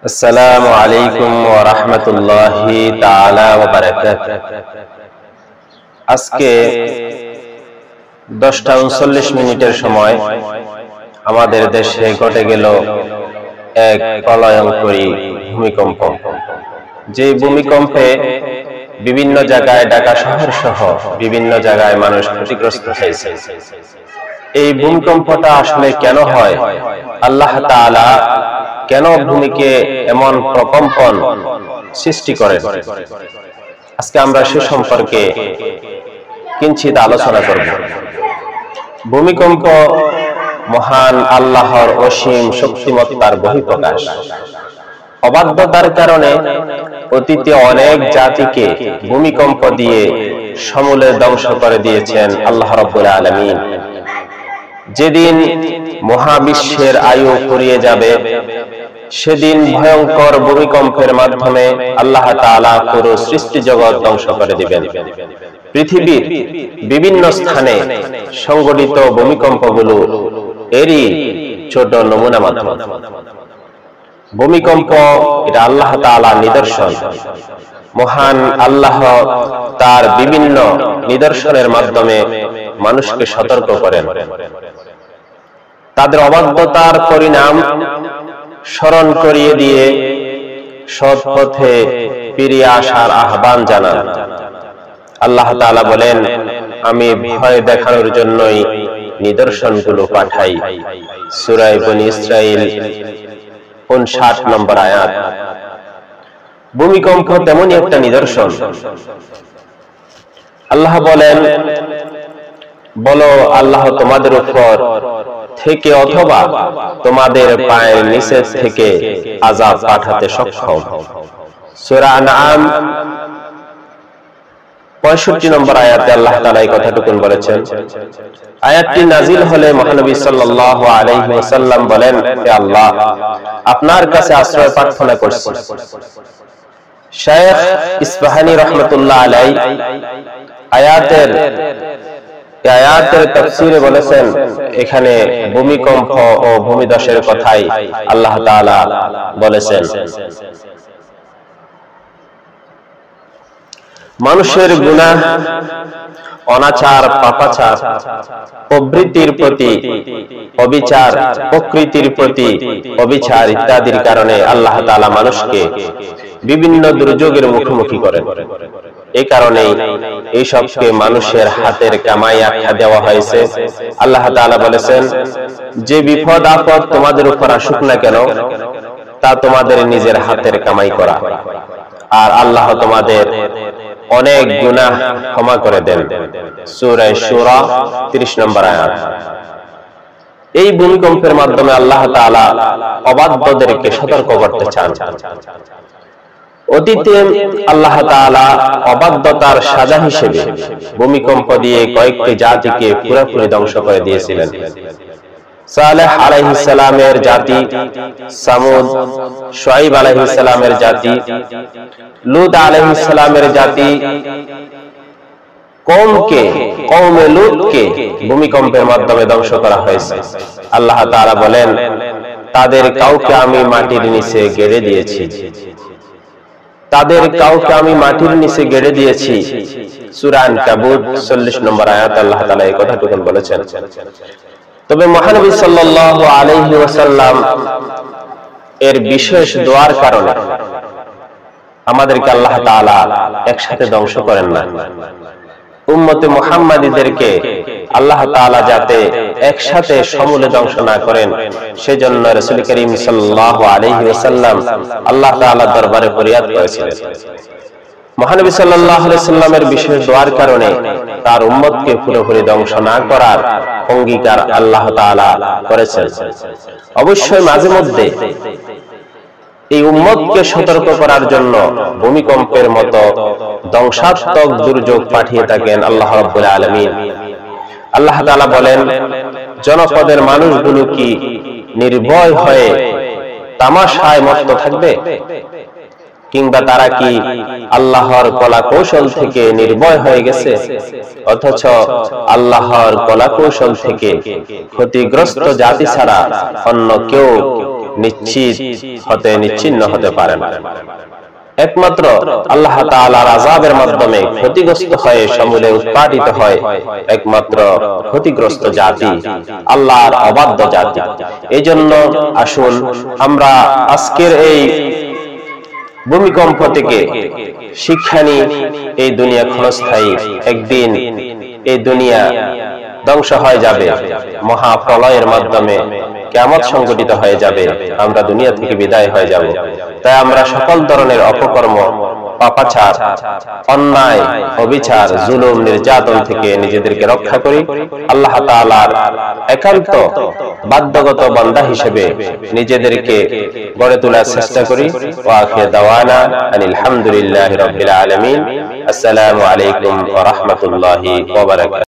আসসালামু আলাইকুম ওয়া রাহমাতুল্লাহি তাআলা ওয়া বারাকাতুহু। আজকে 10:39 সময় আমাদের দেশে ঘটে গেল এক প্রলয়ঙ্করী ভূমিকম্প। যে ভূমিকম্পে বিভিন্ন জায়গায় ঢাকা শহর সহ বিভিন্ন জায়গায় মানুষ ক্ষতিগ্রস্ত হয়েছে। এই ভূমিকম্পটা আসলে কেন হয়, আল্লাহ তাআলা কেন ভূমিকে এমন প্রকম্পন সৃষ্টি করেন, আজকে আমরা সে সম্পর্কে কিঞ্চিত আলোচনা করব। ভূমিকম্প মহান আল্লাহর অসীম শক্তিমত্তার বহিঃপ্রকাশ। অবাধ্যতার কারণে অতীতে অনেক জাতিকে ভূমিকম্প দিয়ে সমূলে ধ্বংস করে দিয়েছেন আল্লাহ রাব্বুল আলামিন। যেদিন মহাবিশ্বের আয়ু ফুরিয়ে যাবে, সেদিন ভয়ঙ্কর ভূমিকম্পের মাধ্যমে আল্লাহ তাআলা পুরো সৃষ্টি জগৎ ধ্বংস করে দিবেন। পৃথিবীর বিভিন্ন স্থানে সংঘটিত ভূমিকম্পগুলো এরই ছোট নমুনা মাত্র। ভূমিকম্প এটা আল্লাহ তাআলার নিদর্শন। মহান আল্লাহ তার বিভিন্ন নিদর্শনের মাধ্যমে মানুষকে সতর্ক করেন। তাদের অবাধ্যতার পরিণাম স্মরণ করিয়ে দিয়ে সৎ পথে ফিরে আসার আহ্বান জানান। আল্লাহ তাআলা বলেন, আমি ভয় দেখানোর জন্যই নিদর্শনগুলো পাঠাই। সূরা বনী ইসরাঈল 59 নম্বর আয়াত। ভূমিকম্প তেমনই একটা নিদর্শন। আল্লাহ বলেন, বলো আল্লাহ তোমাদের উপর থেকে অথবা তোমাদের পায়ের নিচে থেকে আযাব পাঠাতে সক্ষম। সূরা আনআম 65 নম্বর আয়াতে আল্লাহ তাআলা এই কথাটুকু বলেছেন। আয়াতটি নাজিল হলে মহানবী সাল্লাল্লাহু আলাইহি ওয়াসাল্লাম বলেন, হে আল্লাহ, আপনার কাছে আশ্রয় প্রার্থনা করছি। শায়খ ইসফাহানী রাহমাতুল্লাহ আলাইহি আয়াতের তাফসীরে বলেছেন, এখানে ভূমিকম্প ও ভূমিধসের কথাই আল্লাহ তাআলা বলেছেন। মানুষের গুনাহ, অনাচার, পাপাচার, প্রবৃত্তির প্রতি অবিচার, প্রকৃতির প্রতি অবিচার ইত্যাদির কারণে আল্লাহ তাআলা মানুষকে বিভিন্ন দুর্যোগের মুখোমুখি করেন। এই কারণেই এই সবকে মানুষের হাতের কামাই আখ্যা দেওয়া হয়েছে। আল্লাহ তাআলা বলেছেন, যে বিপদ আপদ তোমাদের উপর আসুক না কেন, তা তোমাদের নিজের হাতের কামাই করা, আর আল্লাহ তোমাদের অনেক গুনাহ ক্ষমা করে দেন। সূরা শূরা 30 নম্বর আয়াত। এই ভূমিকম্পের মাধ্যমে আল্লাহ তাআলা অবাধ্যদেরকে সতর্ক করতে চান। অতীতে আল্লাহ তাআলা অবাধ্যতার সাজা হিসেবে ভূমিকম্প দিয়ে কয়েকটি জাতিকে পুরোপুরি ধ্বংস করে দিয়েছিলেন। সালেহ আলাইহিস সালামের জাতি, সামুদ, শুআয়ব আলাইহিস সালামের জাতি, লূত আলাইহিস সালামের জাতি, কওমে লূতকে ভূমিকম্পের মাধ্যমে ধ্বংস করা হয়েছে। আল্লাহ তাআলা বলেন, তাদের কাউকে আমি মাটির নিচে গেড়ে দিয়েছি। সূরা আনকাবুত 40 নম্বর আয়াত আল্লাহ তাআলা এই কথাটুকু বলেছেন। তবে মহানবী সাল্লাল্লাহু আলাইহি ওয়াসাল্লাম এর বিশেষ দোয়ার কারণে আমাদেরকে আল্লাহ তাআলা একসাথে ধ্বংস করেন না। উম্মতে মুহাম্মাদীদেরকে আল্লাহ তাআলা যাতে একসাথে সমূলে ধ্বংস না করেন, সেজন্য রাসূল করিম সাল্লাল্লাহু আলাইহি ওয়াসাল্লাম আল্লাহ তাআলার দরবারে ফরিয়াদ করেছিলেন। মহানবী সাল্লাল্লাহু আলাইহি ওয়াসাল্লামের বিশেষ দোয়ার কারণে তার উম্মতকে পুরোপুরি ধ্বংস না করার অঙ্গীকার আল্লাহ তাআলা করেছেন। অবশ্যই মাঝে মধ্যে এই উম্মতকে সতর্ক করার জন্য ভূমিকম্পের মতো ধ্বংসাত্মক দুর্যোগ পাঠিয়ে থাকেন আল্লাহ রাব্বুল আলামিন। আল্লাহ তাআলা বলেন, জনপদের মানুষগুলো কি নির্ভয় হয়ে তামাশায় মত্ত থাকবে? কিংবা তারা কি আল্লাহর কলা কৌশল থেকে নির্ভয় হয়ে গেছে? অথচ আল্লাহর কলা কৌশল থেকে ক্ষতিগ্রস্ত জাতি ছাড়া অন্য কেউ নিশ্চিন্ন হতে পারে না। একমাত্র আল্লাহ তাআলার আযাবের মাধ্যমে ক্ষতিগ্রস্ত হয়ে সমূলে উৎপাটিত হয় একমাত্র ক্ষতিগ্রস্ত জাতি, আল্লাহর অবাধ্য জাতি। এই জন্য আসুন আমরা আজকের এই ভূমিকম্প থেকে শিক্ষা নিই, এই দুনিয়া ক্ষণস্থায়ী, একদিন এই দুনিয়া ধ্বংস হয়ে যাবে, মহাপ্রলয়ের মাধ্যমে কিয়ামত সংঘটিত হয়ে যাবে, আমরা দুনিয়া থেকে বিদায় হয়ে যাব। তাই আমরা সকল ধরনের অপকর্ম, পাপাচার, অন্যায়, অবিচার, জুলুম, নির্যাতন থেকে নিজেদেরকে রক্ষা করি। আল্লাহ তাআলার একান্ত বাধ্যগত বান্দা হিসেবে নিজেদেরকে গড়ে তোলার চেষ্টা করি। ওয়া আখিরু দাওয়ানা আনিল হামদুলিল্লাহি রাব্বিল আলামিন। আসসালামু আলাইকুম ওয়া রাহমাতুল্লাহি ওয়া বারাকাতুহু।